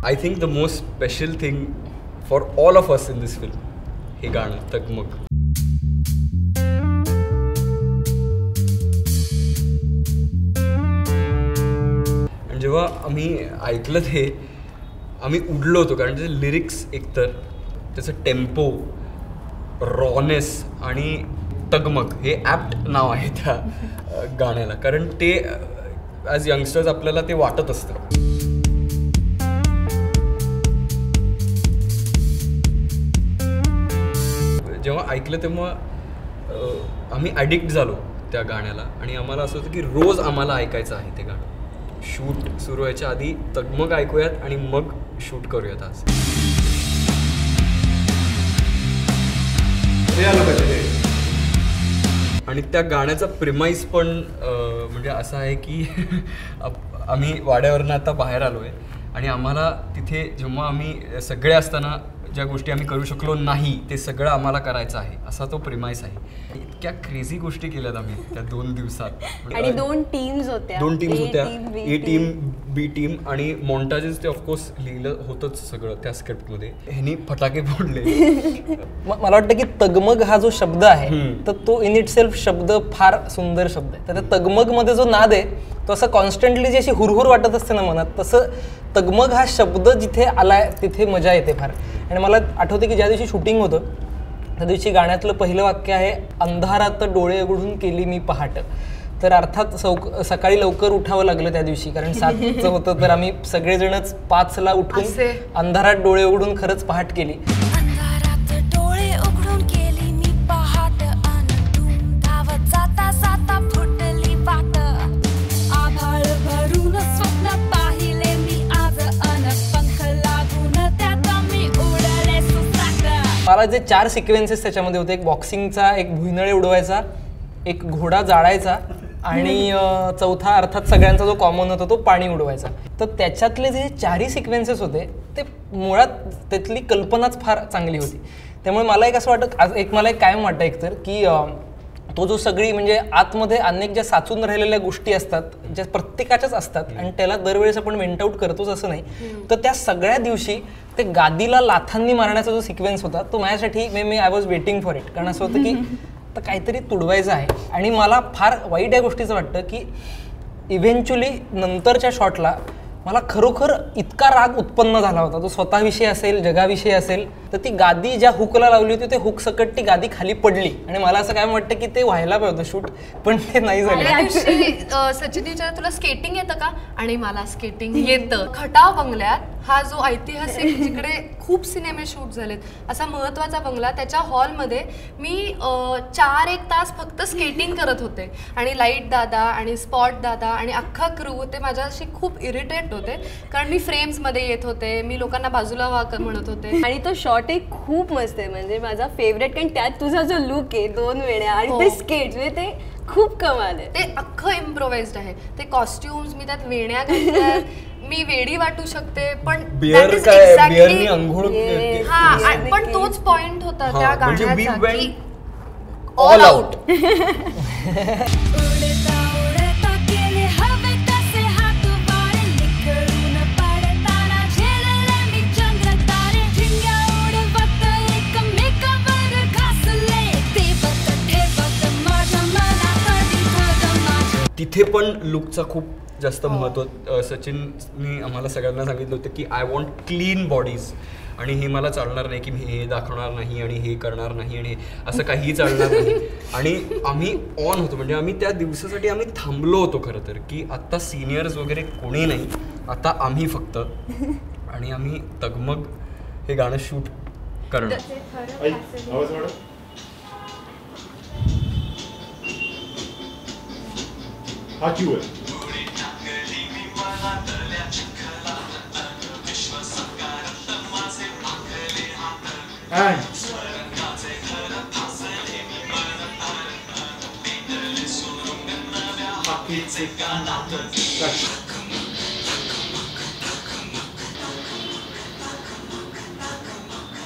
I think the most special thing for all of us in this film हे गाणं तगमग. आणि जेव्हा आम्ही ऐकलं ते आम्ही उडलो होतो, कारण त्याचे लिरिक्स एकतर त्याचं टेम्पो, रॉनेस आणि तगमग हे ॲप्ट नाव आहे त्या गाण्याला, कारण ते ॲज यंगस्टर्स आपल्याला ते वाटत असतं. जेव्हा ऐकलं तेव्हा आम्ही ॲडिक्ट झालो त्या गाण्याला आणि आम्हाला असं होतं की रोज आम्हाला ऐकायचं आहे ते गाणं. शूट सुरू व्हायच्या आधी तगमग ऐकूयात आणि मग शूट करूयात आज. आणि त्या गाण्याचा प्रिमाइस पण म्हणजे असा आहे की आम्ही वाड्यावरनं आता बाहेर आलो आहे आणि आम्हाला तिथे जेव्हा आम्ही सगळे असताना ज्या गोष्टी आम्ही करू शकलो नाही ते सगळं आम्हाला करायचं आहे, असा तो प्रिमाइस आहे. इतक्या क्रेझी गोष्टी केल्यात आम्ही त्या 2 दिवसात. आणि 2 टीम्स होत्या, ए टीम, बी टीम आणि मॉन्टाजेस ते ऑफकोर्स लिहिलं होतंच सगळं त्या स्क्रिप्टमध्ये. ह्यांनी फटाके फोडले. मला वाटतं की तगमग हा जो शब्द आहे तर तो इन इट सेल्फ शब्द फार सुंदर शब्द आहे. तर त्या तगमगमध्ये जो नाद आहे तो असं कॉन्स्टंटली जी अशी हुरहुर वाटत असते ना मनात, तसं तगमग हा शब्द जिथे आलाय तिथे मजा येते फार. आणि मला आठवते की ज्या दिवशी शूटिंग होतं त्या दिवशी गाण्यातलं पहिलं वाक्य आहे, अंधारात डोळे उघडून केली मी पहाट. तर अर्थात सकाळी लवकर उठावं लागलं त्या दिवशी, कारण 7चं होतं. तर आम्ही सगळेजणच 5ला उठून अंधारात डोळे उघडून खरंच पहाट केली. मला जे 4 सिक्वेन्सेस त्याच्यामध्ये होते, एक बॉक्सिंगचा, एक भुईनळे उडवायचा, एक घोडा जाळायचा आणि चौथा अर्थात सगळ्यांचा जो कॉमन होता तो पाणी उडवायचा. तर त्याच्यातले जे 4ही सिक्वेन्सेस होते ते मुळात त्यातली कल्पनाच फार चांगली होती. त्यामुळे मला एक असं वाटतं, मला एक कायम वाटतं एकतर की तो जो सगळी म्हणजे आतमध्ये अनेक ज्या साचून राहिलेल्या गोष्टी असतात ज्या प्रत्येकाच्याच असतात आणि त्याला दरवेळेस आपण वेंट आउट करतोच असं नाही, तर त्या सगळ्या दिवशी ते गादीला लाथांनी मारण्याचा जो सिक्वेन्स होता तो माझ्यासाठी I was waiting for it. कारण असं होतं की तर काहीतरी तुडवायचं आहे. आणि मला फार वाईट या गोष्टीचं वाटतं की इव्हेंच्युअली नंतरच्या शॉटला मला खरोखर इतका राग उत्पन्न झाला होता, तो स्वतःविषयी असेल, जगाविषयी असेल, तर ती गादी ज्या हुकला लावली होती ते हुक सकट ती गादी खाली पडली आणि मला असं काय वाटतं की ते व्हायला पाहिजे शूट, पण ते नाही झालं. सचिन विचार, तुला स्केटिंग येतं का? आणि मला स्केटिंग येतं. खटाव बंगल्यात हा जो ऐतिहासिक जिकडे खूप सिनेमे शूट झालेत असा महत्त्वाचा बंगला, त्याच्या हॉलमध्ये मी 4-1 तास फक्त स्केटिंग करत होते आणि लाईट दादा आणि स्पॉट दादा आणि अख्खा क्रू ते माझ्याशी खूप इरिटेट होते, कारण मी फ्रेम्समध्ये येत होते, मी लोकांना बाजूला वा म्हणत होते. आणि तो शॉट एक खूप मस्त आहे, म्हणजे माझा फेवरेट, कारण त्यात तुझा जो लुक आहे 2 वेळा आणि ते स्केट्स म्हणजे ते खूप कमाल आहे. ते अख्खं इम्प्रोवाइज्ड आहे. ते कॉस्ट्युम्स मी त्यात वेण्या घातल्यात, मी वेडी वाटू शकते पण पण तोच पॉइंट होता त्या गाण्याचा की ऑल आउट. तिथे पण लुकचा खूप जास्त महत्त्व सचिननी आम्हाला सगळ्यांना सांगितलं होतं की आय वॉन्ट क्लीन बॉडीज, आणि हे मला चालणार नाही की मी हे दाखवणार नाही आणि हे करणार नाही आणि असं काहीही चालणार नाही. आणि आम्ही ऑन होतो, म्हणजे आम्ही त्या दिवसासाठी आम्ही थांबलो होतो खरं तर, की आत्ता सिनियर्स वगैरे कोणी नाही, आता आम्ही फक्त, आणि आम्ही तगमग हे गाणं शूट करणार. हा क्यू आहे.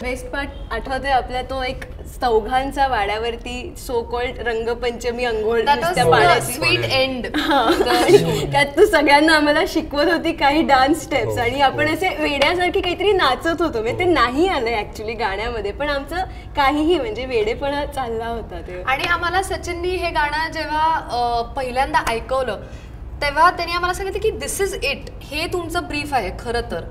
बेस्ट पार्ट आठवते आपल्या, तो एक चौघांचा वाड्यावरती सो कॉल्ड रंगपंचमी अंघोळ नुसत्या स्वीट पाण्याची. एंड. आणि त्यात तू सगळ्यांना आम्हाला शिकवत होती काही डान्स स्टेप्स आणि आपण असे वेड्यासारखी काहीतरी नाचत होतो. म्हणजे ते नाही आलंय ऍक्च्युली गाण्यामध्ये, पण आमचं काहीही म्हणजे वेडेपणा चालला होता ते. आणि आम्हाला सचिननी हे गाणं जेव्हा पहिल्यांदा ऐकवलं तेव्हा त्यांनी आम्हाला सांगितलं की दिस इज इट, हे तुमचं ब्रीफ आहे खरं तर.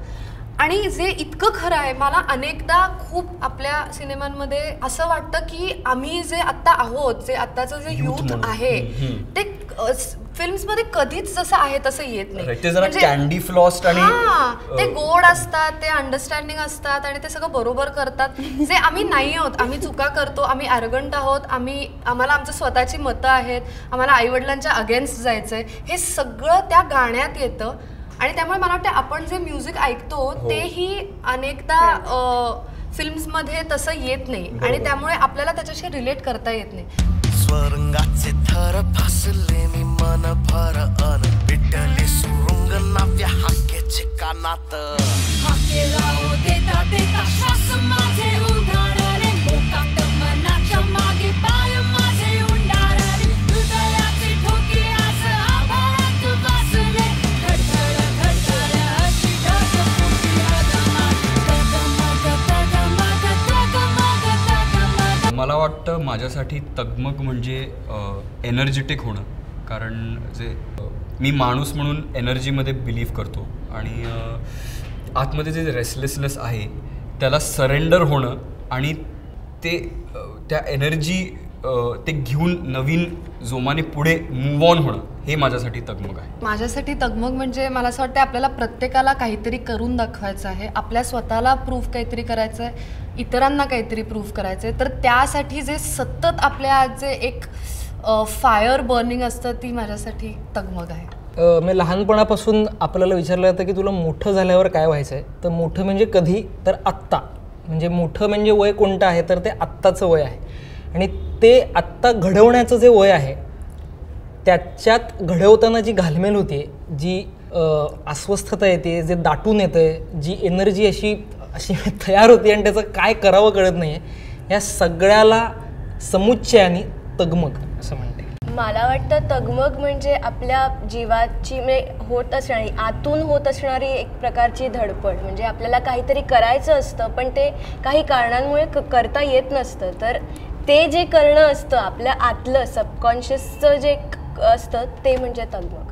आणि जे इतकं खरं आहे, मला अनेकदा खूप आपल्या सिनेमांमध्ये असं वाटतं की आम्ही जे आत्ता आहोत, जे आत्ताचं जे यूथ आहे ते फिल्म्समध्ये कधीच जसं आहे तसं येत नाही. ते जरा कॅन्डी फ्लॉस्ट आणि ते गोड असतात, ते अंडरस्टँडिंग असतात आणि ते सगळं बरोबर करतात, जे आम्ही नाही आहोत. आम्ही चुका करतो, आम्ही ॲरोगंट आहोत, आम्हाला आमचं स्वतःची मतं आहेत, आम्हाला आईवडिलांच्या अगेन्स्ट जायचंय, हे सगळं त्या गाण्यात येतं. आणि त्यामुळे मला वाटतं आपण जे म्युझिक ऐकतो तेही अनेकदा फिल्म्समध्ये तसं येत नाही आणि त्यामुळे आपल्याला त्याच्याशी रिलेट करता येत नाही. स्वरंगाचे थर फासले मी मन भर अन विटले सुरुंग नाव्या हाकेचे कानात हाके राहू देता देता श्वास माझे उधारले मोकाट मनाच्या मागे पाय माझे उंडारले हृदयाचे ठोके आज आभाळात वाजले धडधड धडधड अशी ढग फुटली अगमात तगमग तगमग तगमग तगमग. मला वाटतं माझ्यासाठी तगमग म्हणजे एनर्जेटिक होणं. कारण जे मी माणूस म्हणून एनर्जीमध्ये बिलीव्ह करतो आणि आतमध्ये जे रेस्टलेसनेस आहे त्याला सरेंडर होणं आणि ते त्या एनर्जी ते घेऊन नवीन जोमाने पुढे मूव्ह ऑन होणं, हे माझ्यासाठी तगमग आहे. माझ्यासाठी तगमग म्हणजे मला असं वाटतं आपल्याला प्रत्येकाला काहीतरी करून दाखवायचं आहे, आपल्या स्वतःला प्रूफ काहीतरी करायचं आहे, इतरांना काहीतरी प्रूफ करायचं आहे. तर त्यासाठी जे सतत आपल्या जे एक फायर बर्निंग असतं, ती माझ्यासाठी तगमग आहे. मी लहानपणापासून आपल्याला विचारलं जातं की तुला मोठं झाल्यावर काय व्हायचं आहे, तर मोठं म्हणजे कधी, तर आत्ता. म्हणजे मोठं म्हणजे वय कोणतं आहे, तर ते आत्ताचं वय आहे. आणि ते आत्ता घडवण्याचं जे वय आहे त्याच्यात घडवताना जी घालमेल होते, जी अस्वस्थता येते, जे दाटून येतं, जी एनर्जी अशी तयार होते आणि त्याचं काय करावं कळत नाही आहे, या सगळ्याला समुच्चयाने तगमग असं म्हणते. मला वाटतं तगमग म्हणजे आपल्या जीवाची होत असणारी, आतून होत असणारी एक प्रकारची धडपड. म्हणजे आपल्याला काहीतरी करायचं असतं पण ते काही कारणांमुळे करता येत नसतं, तर ते जे करणं असतं आपल्या आतलं सबकॉन्शियसचं जे असतं ते म्हणजे तगमग.